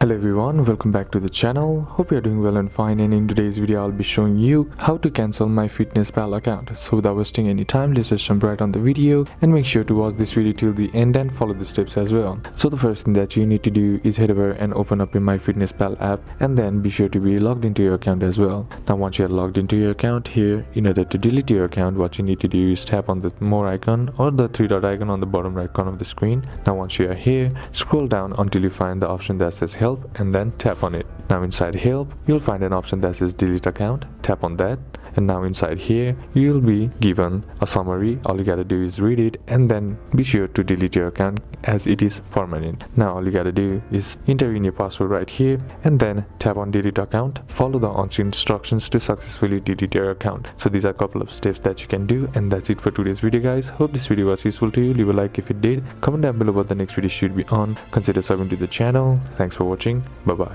Hello everyone, welcome back to the channel. Hope you are doing well and fine, and in today's video I'll be showing you how to cancel my MyFitnessPal account. So without wasting any time, let's just jump right on the video and make sure to watch this video till the end and follow the steps as well. So the first thing that you need to do is head over and open up your MyFitnessPal app, and then be sure to be logged into your account as well. Now once you are logged into your account, here in order to delete your account, what you need to do is tap on the more icon or the three dot icon on the bottom right corner of the screen. Now once you are here, scroll down until you find the option that says help and then tap on it. Now inside help, you'll find an option that says delete account. Tap on that, and now inside here you'll be given a summary. All you gotta do is read it and then be sure to delete your account as it is permanent. Now all you gotta do is enter in your password right here and then tap on delete account. Follow the on-screen instructions to successfully delete your account. So these are a couple of steps that you can do, and that's it for today's video guys. Hope this video was useful to you. Leave a like if it did, comment down below what the next video should be on, consider subbing to the channel. Thanks for watching. Bye bye.